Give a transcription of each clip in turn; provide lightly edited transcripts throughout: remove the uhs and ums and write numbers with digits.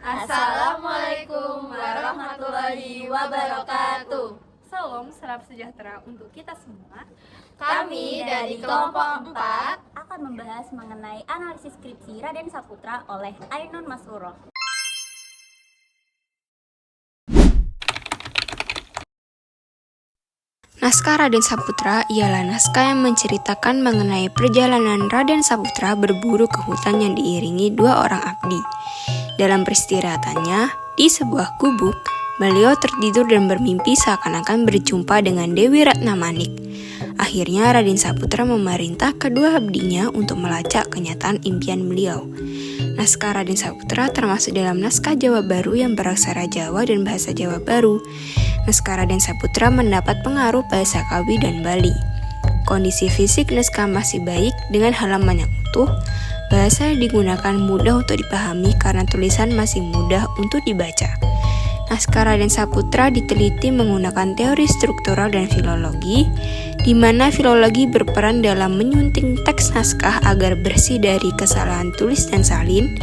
Assalamualaikum warahmatullahi wabarakatuh. Salam, salam sejahtera untuk kita semua. Kami dari kelompok 4 akan membahas mengenai analisis skripsi Raden Saputra oleh Ainun Masruroh. Naskah Raden Saputra ialah naskah yang menceritakan mengenai perjalanan Raden Saputra berburu ke hutan yang diiringi dua orang abdi. Dalam peristirahatannya, di sebuah gubuk, beliau tertidur dan bermimpi seakan-akan berjumpa dengan Dewi Ratnamanik. Akhirnya Raden Saputra memerintah kedua abdinya untuk melacak kenyataan impian beliau. Naskah Raden Saputra termasuk dalam naskah Jawa Baru yang beraksara Jawa dan bahasa Jawa Baru. Naskah Raden Saputra mendapat pengaruh bahasa Kawi dan Bali. Kondisi fisik naskah masih baik dengan halaman yang utuh. Bahasa yang digunakan mudah untuk dipahami karena tulisan masih mudah untuk dibaca. Naskah Raden Saputra diteliti menggunakan teori struktural dan filologi, di mana filologi berperan dalam menyunting teks naskah agar bersih dari kesalahan tulis dan salin,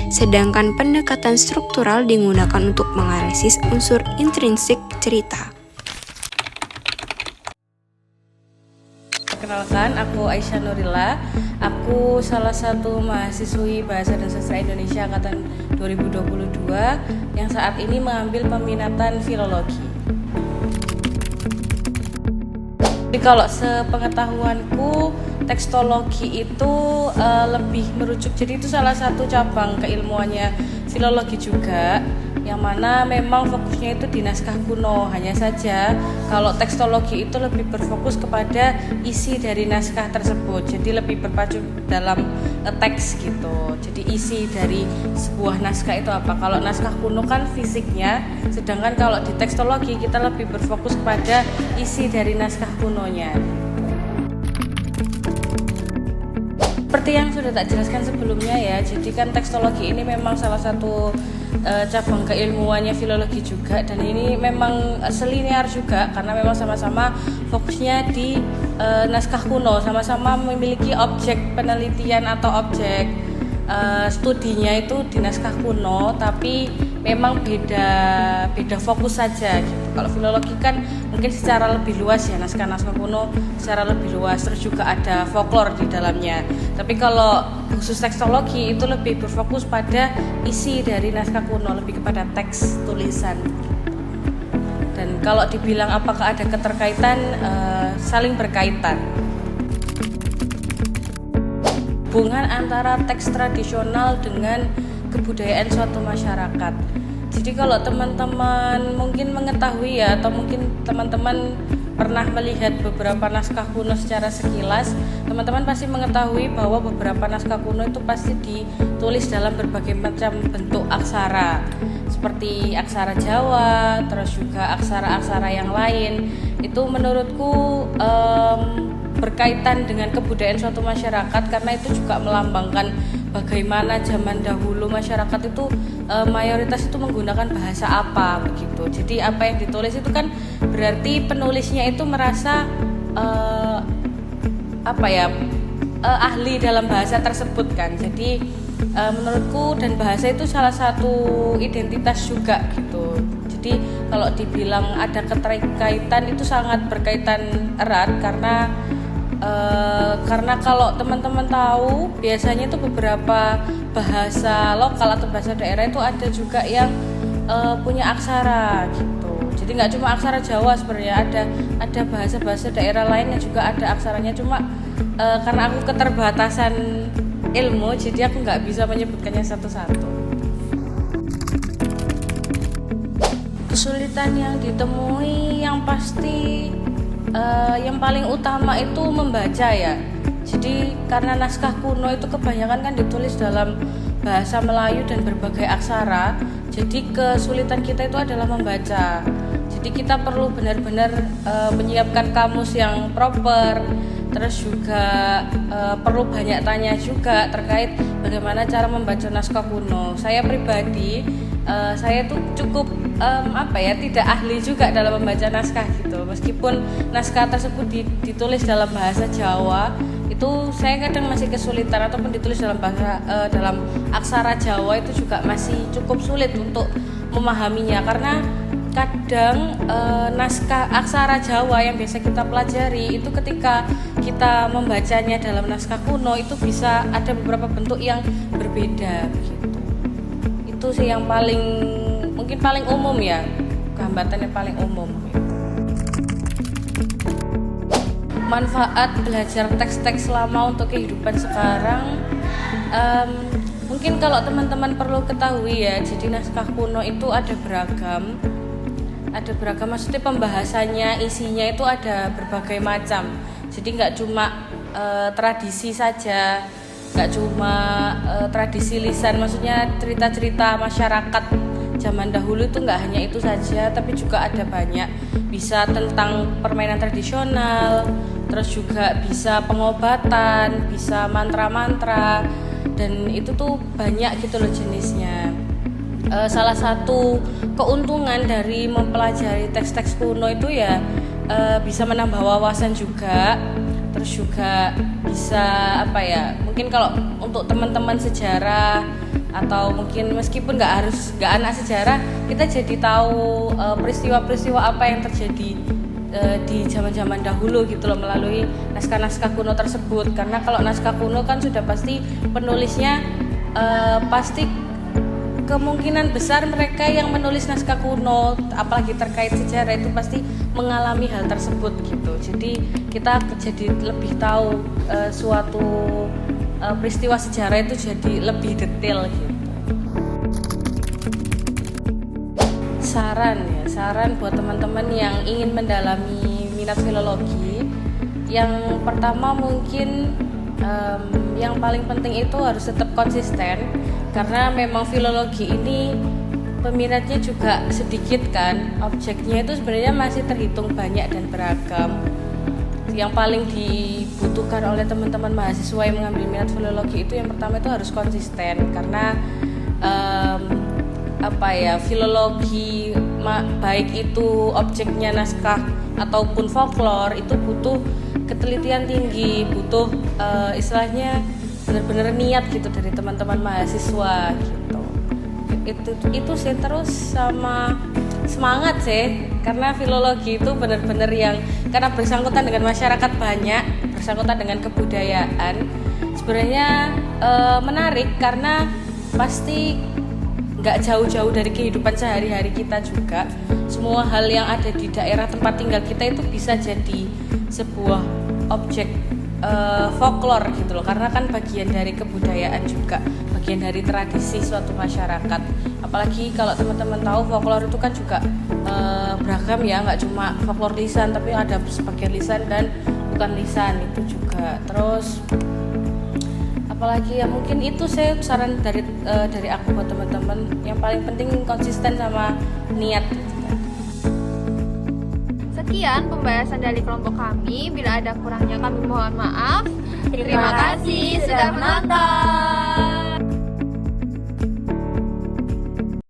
sedangkan pendekatan struktural digunakan untuk menganalisis unsur intrinsik cerita. Perkenalkan, aku Aisyah Nurila. Aku salah satu mahasiswi Bahasa dan Sastra Indonesia angkatan 2022 yang saat ini mengambil peminatan filologi. Jadi kalau sepengetahuanku, tekstologi itu lebih merujuk, jadi itu salah satu cabang keilmuannya filologi juga, yang mana memang fokusnya itu di naskah kuno. Hanya saja kalau tekstologi itu lebih berfokus kepada isi dari naskah tersebut, jadi lebih berpacu dalam teks gitu. Jadi isi dari sebuah naskah itu apa. Kalau naskah kuno kan fisiknya, sedangkan kalau di tekstologi kita lebih berfokus kepada isi dari naskah kunonya. Seperti yang sudah tak jelaskan sebelumnya ya, jadi kan tekstologi ini memang salah satu cabang keilmuannya filologi juga, dan ini memang selinear juga karena memang sama-sama fokusnya di naskah kuno, sama-sama memiliki objek penelitian atau objek studinya itu di naskah kuno, tapi memang beda fokus saja gitu. Kalau filologi kan mungkin secara lebih luas ya, naskah-naskah kuno secara lebih luas, terus juga ada folklore di dalamnya. Tapi kalau khusus tekstologi itu lebih berfokus pada isi dari naskah kuno, lebih kepada teks tulisan. Dan kalau dibilang apakah ada keterkaitan, saling berkaitan. Hubungan antara teks tradisional dengan kebudayaan suatu masyarakat. Jadi kalau teman-teman mungkin mengetahui ya, atau mungkin teman-teman pernah melihat beberapa naskah kuno secara sekilas, teman-teman pasti mengetahui bahwa beberapa naskah kuno itu pasti ditulis dalam berbagai macam bentuk aksara, seperti aksara Jawa, terus juga aksara-aksara yang lain. Itu menurutku berkaitan dengan kebudayaan suatu masyarakat, karena itu juga melambangkan bagaimana zaman dahulu masyarakat itu mayoritas itu menggunakan bahasa apa begitu. Jadi apa yang ditulis itu kan berarti penulisnya itu merasa ahli dalam bahasa tersebut kan. Jadi menurutku, dan bahasa itu salah satu identitas juga gitu. Jadi kalau dibilang ada keterkaitan itu sangat berkaitan erat, karena kalau teman-teman tahu biasanya itu beberapa bahasa lokal atau bahasa daerah itu ada juga yang punya aksara gitu. Jadi nggak cuma aksara Jawa sebenarnya, ada bahasa-bahasa daerah lain yang juga ada aksaranya. Cuma karena aku keterbatasan ilmu, jadi aku nggak bisa menyebutkannya satu-satu. Kesulitan yang ditemui yang pasti yang paling utama itu membaca ya. Jadi karena naskah kuno itu kebanyakan kan ditulis dalam bahasa Melayu dan berbagai aksara, jadi kesulitan kita itu adalah membaca. Jadi kita perlu benar-benar menyiapkan kamus yang proper, terus juga perlu banyak tanya juga terkait bagaimana cara membaca naskah kuno. Saya pribadi, saya tuh cukup tidak ahli juga dalam membaca naskah gitu. Meskipun naskah tersebut ditulis dalam bahasa Jawa, itu saya kadang masih kesulitan, ataupun ditulis dalam bahasa dalam aksara Jawa itu juga masih cukup sulit untuk memahaminya, karena kadang naskah aksara Jawa yang biasa kita pelajari itu ketika kita membacanya dalam naskah kuno itu bisa ada beberapa bentuk yang berbeda gitu. Itu sih yang mungkin paling umum ya, hambatannya paling umum gitu. Manfaat belajar teks-teks lama untuk kehidupan sekarang, mungkin kalau teman-teman perlu ketahui ya, jadi naskah kuno itu ada beragam, maksudnya pembahasannya, isinya itu ada berbagai macam. Jadi nggak cuma tradisi saja, nggak cuma tradisi lisan, maksudnya cerita-cerita masyarakat zaman dahulu itu nggak hanya itu saja, tapi juga ada banyak, bisa tentang permainan tradisional, terus juga bisa pengobatan, bisa mantra-mantra, dan itu tuh banyak gitu loh jenisnya. Salah satu keuntungan dari mempelajari teks-teks kuno itu ya bisa menambah wawasan juga, terus juga bisa mungkin kalau untuk teman-teman sejarah, atau mungkin meskipun nggak anak sejarah, kita jadi tahu peristiwa-peristiwa apa yang terjadi di zaman-zaman dahulu gitu loh, melalui naskah-naskah kuno tersebut. Karena kalau naskah kuno kan sudah pasti penulisnya pasti kemungkinan besar mereka yang menulis naskah kuno, apalagi terkait sejarah, itu pasti mengalami hal tersebut gitu. Jadi kita jadi lebih tahu suatu peristiwa sejarah itu jadi lebih detail gitu. Saran buat teman-teman yang ingin mendalami minat filologi, yang pertama mungkin yang paling penting itu harus tetap konsisten, karena memang filologi ini peminatnya juga sedikit kan, objeknya itu sebenarnya masih terhitung banyak dan beragam. Yang paling dibutuhkan oleh teman-teman mahasiswa yang mengambil minat filologi itu yang pertama itu harus konsisten, karena filologi baik itu objeknya naskah ataupun folklore itu butuh ketelitian tinggi, butuh istilahnya benar-benar niat gitu dari teman-teman mahasiswa gitu. Itu sih, terus sama semangat sih, karena filologi itu benar-benar yang karena bersangkutan dengan masyarakat banyak, bersangkutan dengan kebudayaan, sebenarnya menarik, karena pasti nggak jauh-jauh dari kehidupan sehari-hari kita juga. Semua hal yang ada di daerah tempat tinggal kita itu bisa jadi sebuah objek folklore gitu loh, karena kan bagian dari kebudayaan juga, bagian dari tradisi suatu masyarakat. Apalagi kalau teman-teman tahu folklore itu kan juga beragam ya, nggak cuma folklore lisan, tapi ada sebagian lisan dan bukan lisan itu juga. Terus apalagi ya, mungkin itu saya saran dari aku buat teman-teman, yang paling penting konsisten sama niat. Sekian pembahasan dari kelompok kami. Bila ada kurangnya kami mohon maaf. Terima kasih sudah menonton.